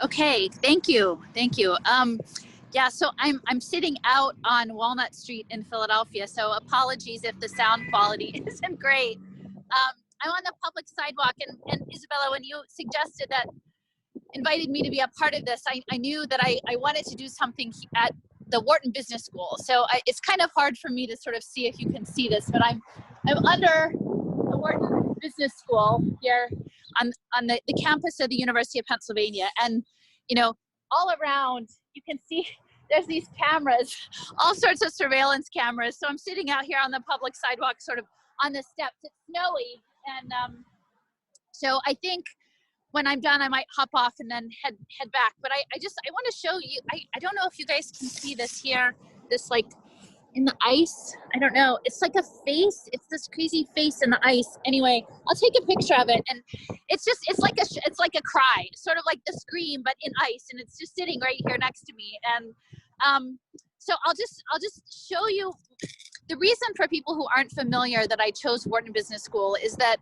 Okay, thank you. Thank you. Yeah, so I'm sitting out on Walnut Street in Philadelphia, so apologies if the sound quality isn't great. I'm on the public sidewalk, and Isabella, when you suggested that, invited me to be a part of this, I knew that I wanted to do something at the Wharton Business School. So it's kind of hard for me to sort of see if you can see this, but I'm under the Wharton Business School here on the campus of the University of Pennsylvania. And, all around you can see there's these cameras, all sorts of surveillance cameras. So I'm sitting out here on the public sidewalk, sort of on the steps. It's snowy. And so I think when I'm done, I might hop off and then head back. But I want to show you, I don't know if you guys can see this here, this like in the ice. I don't know. It's like a face. It's this crazy face in the ice. Anyway, I'll take a picture of it, and it's like a cry, sort of like the scream, but in ice, and it's just sitting right here next to me. And so I'll just show you the reason for people who aren't familiar that I chose Wharton Business School is that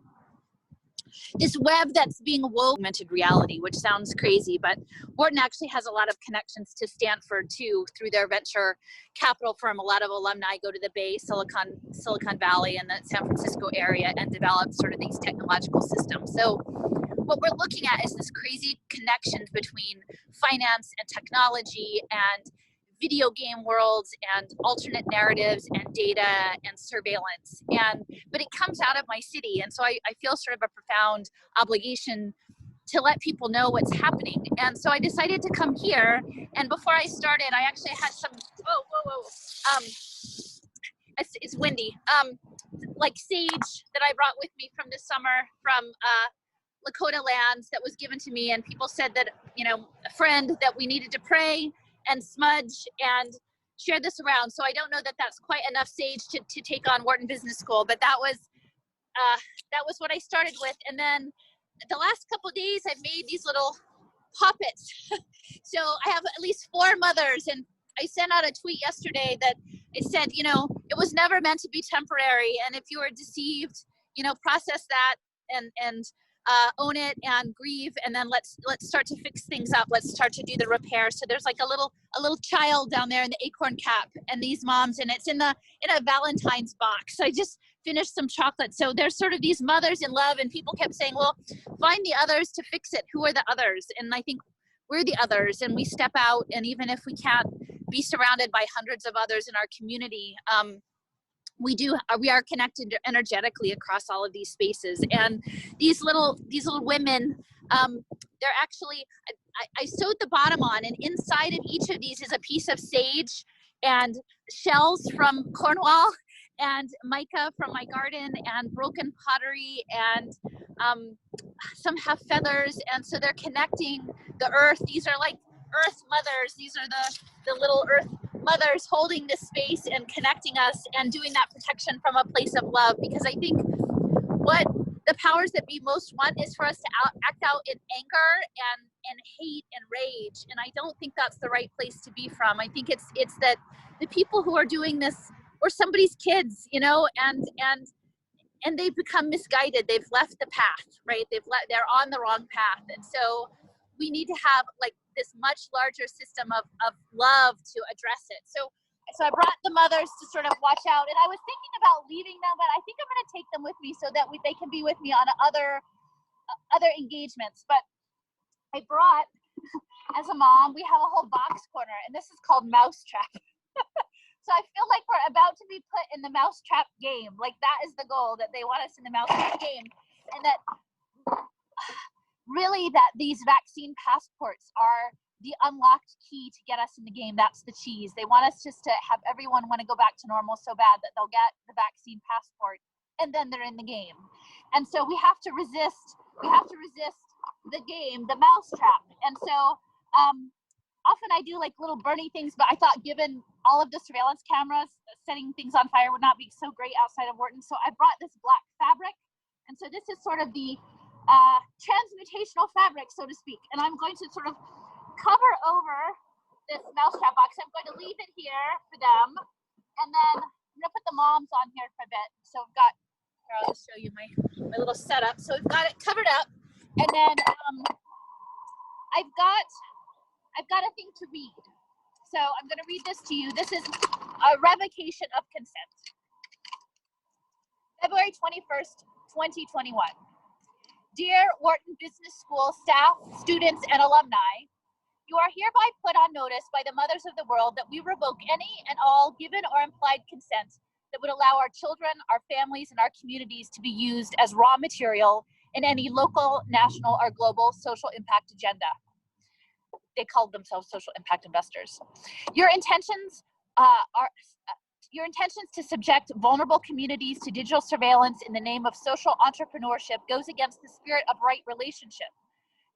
this web that's being woven augmented reality, which sounds crazy, but Wharton actually has a lot of connections to Stanford too, through their venture capital firm. A lot of alumni go to the Bay, Silicon Valley, and the San Francisco area and develop sort of these technological systems. So what we're looking at is this crazy connections between finance and technology and video game worlds and alternate narratives and data and surveillance. But it comes out of my city. And so I feel sort of a profound obligation to let people know what's happening. And so I decided to come here. And before I started, I actually had some, it's windy, like sage that I brought with me from this summer from Lakota lands that was given to me. And people said that, a friend, that we needed to pray and smudge and share this around. So I don't know that that's quite enough sage to take on Wharton Business School, but that was what I started with. And then the last couple of days I've made these little poppets. So I have at least 4 mothers, and I sent out a tweet yesterday that it said, it was never meant to be temporary. And if you were deceived, process that and own it and grieve, and then let's start to fix things up. Let's start to do the repair. So there's like a little child down there in the acorn cap, and these moms, and it's in a Valentine's box. I just finished some chocolate. So there's sort of these mothers in love, and people kept saying, well, find the others to fix it. Who are the others? And I think we're the others, and we step out, and even if we can't be surrounded by hundreds of others in our community, we are connected energetically across all of these spaces. And these little women, they're actually, I sewed the bottom on, and inside of each of these is a piece of sage and shells from Cornwall and mica from my garden and broken pottery, and some have feathers. And so they're connecting the earth. These are like earth mothers. These are the little earth mothers holding this space and connecting us and doing that protection from a place of love. Because I think what the powers that be most want is for us to act out in anger and hate and rage. And I don't think that's the right place to be from. I think it's that the people who are doing this were somebody's kids, and they've become misguided. They've left the path, right? They're on the wrong path. And so we need to have like this much larger system of love to address it. So I brought the mothers to sort of watch out, and I was thinking about leaving them, but I think I'm going to take them with me so that they can be with me on other engagements. But I brought, as a mom, we have a whole box corner, and this is called Mousetrap. So I feel like we're about to be put in the Mousetrap game. Like that is the goal, that they want us in the Mousetrap game, and that really that these vaccine passports are the unlocked key to get us in the game. That's the cheese. They want us just to have everyone want to go back to normal so bad that they'll get the vaccine passport, and then they're in the game. And so we have to resist the game, the mousetrap. And so often I do like little Bernie things, but I thought given all of the surveillance cameras, setting things on fire would not be so great outside of Wharton. So I brought this black fabric. And so this is sort of the transmutational fabric, so to speak. And I'm going to sort of cover over this mousetrap box. I'm going to leave it here for them. And then I'm going to put the moms on here for a bit. So we've got, here, I'll just show you my little setup. So we've got it covered up. And then I've got I've got a thing to read. So I'm going to read this to you. This is a revocation of consent. February 21st, 2021. Dear Wharton Business School staff, students, and alumni, you are hereby put on notice by the mothers of the world that we revoke any and all given or implied consent that would allow our children, our families, and our communities to be used as raw material in any local, national, or global social impact agenda. They called themselves social impact investors. Your intentions to subject vulnerable communities to digital surveillance in the name of social entrepreneurship goes against the spirit of right relationship.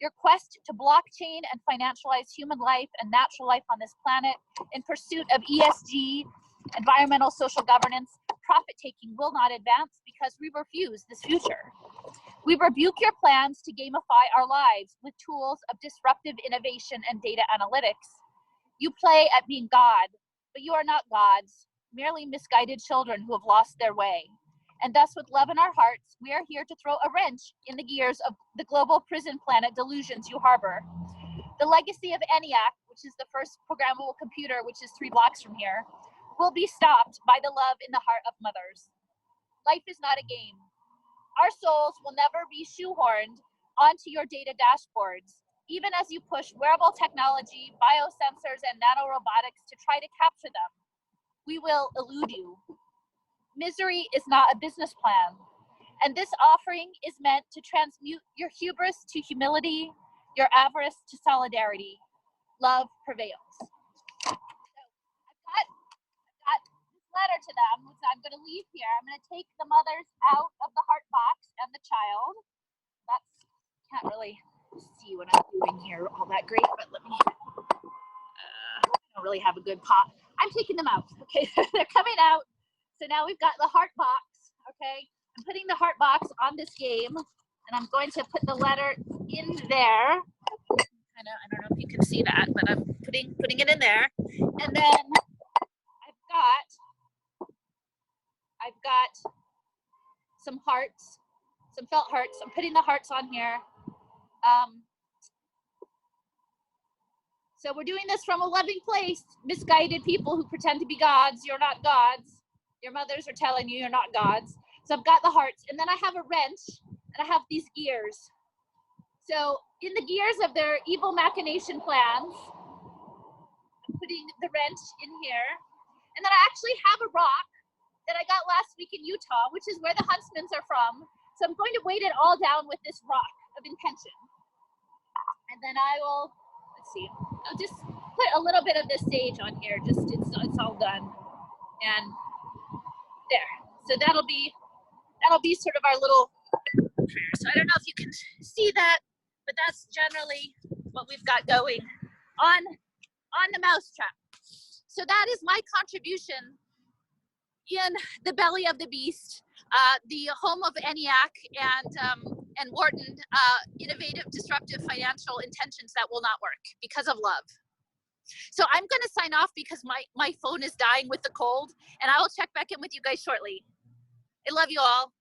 Your quest to blockchain and financialize human life and natural life on this planet in pursuit of ESG, environmental social governance, profit-taking will not advance because we refuse this future. We rebuke your plans to gamify our lives with tools of disruptive innovation and data analytics. You play at being God, but you are not gods, merely misguided children who have lost their way. And thus, with love in our hearts, we are here to throw a wrench in the gears of the global prison planet delusions you harbor. The legacy of ENIAC, which is the first programmable computer, which is 3 blocks from here, will be stopped by the love in the heart of mothers. Life is not a game. Our souls will never be shoehorned onto your data dashboards, even as you push wearable technology, biosensors, and nanorobotics to try to capture them. We will elude you. Misery is not a business plan, and this offering is meant to transmute your hubris to humility, your avarice to solidarity. Love prevails. So I've got this letter to them, which I'm going to leave here. I'm going to take the mothers out of the heart box and the child. Can't really see what I'm doing here all that great, but let me, I don't really have a good pot. I'm taking them out, okay? They're coming out. So now we've got the heart box, okay? I'm putting the heart box on this game, and I'm going to put the letter in there. I don't know if you can see that, but I'm putting it in there. And then I've got some hearts, some felt hearts. I'm putting the hearts on here. So we're doing this from a loving place. Misguided people who pretend to be gods, you're not gods. Your mothers are telling you you're not gods. So I've got the hearts, and then I have a wrench, and I have these gears. So in the gears of their evil machination plans, I'm putting the wrench in here. And then I actually have a rock that I got last week in Utah, which is where the Huntsmans are from. So I'm going to weight it all down with this rock of intention. And then I will, let's see, I'll just put a little bit of this sage on here. Just it's all done. And there. So that'll be sort of our little prayer. So I don't know if you can see that, but that's generally what we've got going on the mousetrap. So that is my contribution in the belly of the beast, the home of ENIAC and Wharton, innovative, disruptive financial intentions that will not work because of love. So I'm going to sign off because my phone is dying with the cold, and I will check back in with you guys shortly. I love you all.